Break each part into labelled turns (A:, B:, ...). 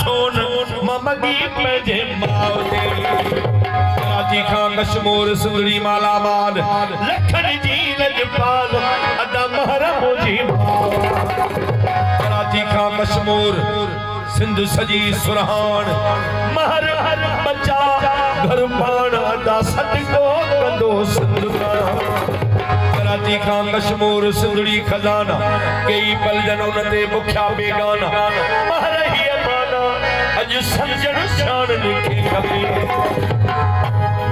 A: छोन ममगी पंहिंजे माउ दे कराची खां कश्मीर सुंदरी मालामाल लखन जी लजपाल अदा महरम जी कराची खां कश्मीर सिंध सजी सुरहान महर हर बच्चा घर पाण अदा सदको कंदो सिंध कराची खां कश्मीर सिंधड़ी खजाना कई पल जन उनते मुख्या बेगाना महर ही माना अज समझण शान लिखे कभी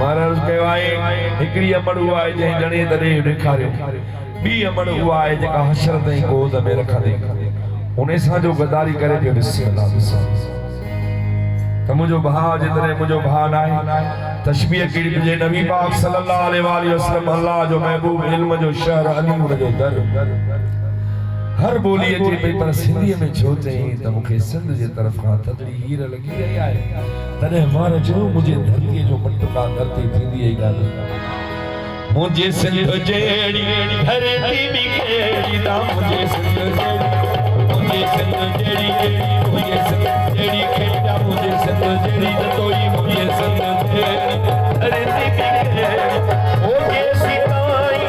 A: महाराज कहवाए हिकड़ी अमड़ हुआ है जंहिं जणे तॾे ॾेखारियो ॿी अमड़ हुआ है जेका हशर ताईं गोद में रखंदे उन सां जो गदारी करे पियो बिस्मिल्लाह त मुंहिंजो भाउ जेतरे मुंहिंजो भाउ नाहे तशबीह कहिड़ी तुंहिंजे नबी पाक सल्लल्लाहु अलैहि वसल्लम अल्लाह जो महबूब इल्म जो शहर अलीपुर जो दर हर बोली अचे पई पर सिंधीअ में छो चई त मूंखे सिंध जे तरफ़ खां थदड़ी हीर लॻी रही आहे तॾहिं मां चयो मुंहिंजे धरतीअ जो मटका धरती थींदी आहे ॻाल्हि मुंहिंजे सिंध जहिड़ी धरती बि कहिड़ी ना मुंहिंजे सिंध जहिड़ी मुंहिंजे सिंध जहिड़ी मुंहिंजे सिंध जहिड़ी कहिड़ा मुंहिंजे सिंध जहिड़ी न तोई मुंहिंजे सिंध जहिड़ी धरती बि कहिड़ी ओ केसी ताई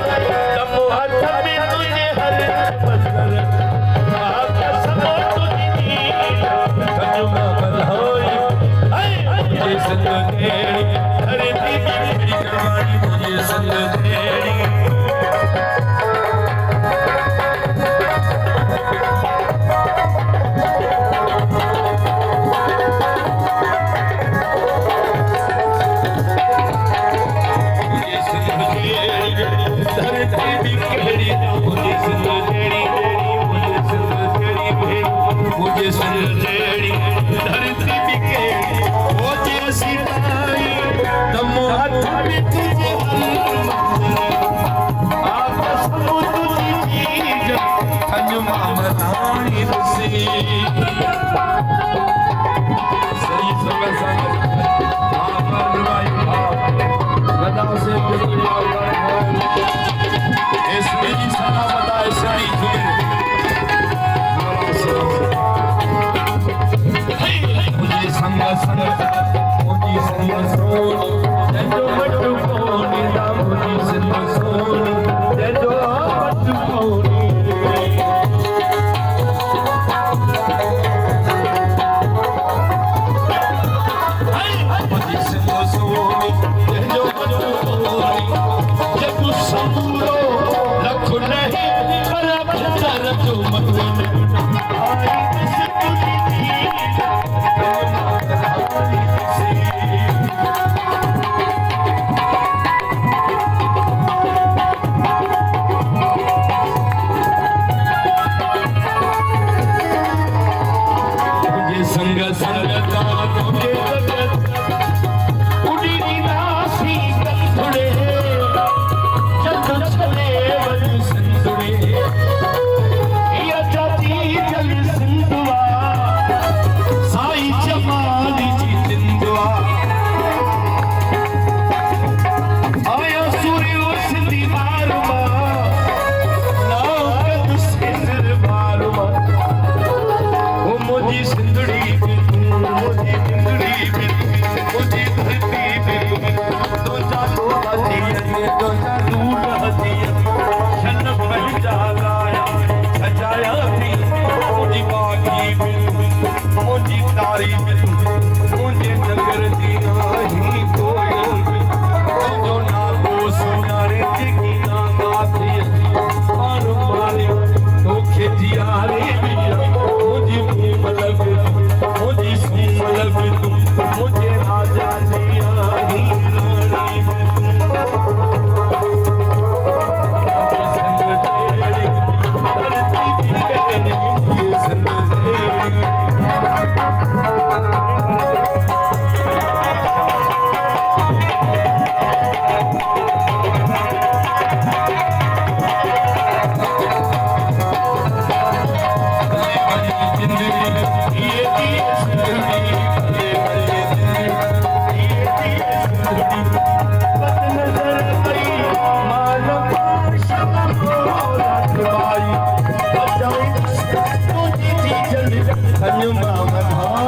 A: तम हथ में तुझे हर बसर आका समो तुझी कजमा बधाई मुझे सिंध जहिड़ी धरती बि कहिड़ी जवानी मुझे सिंध जहिड़ी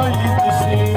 B: पालित से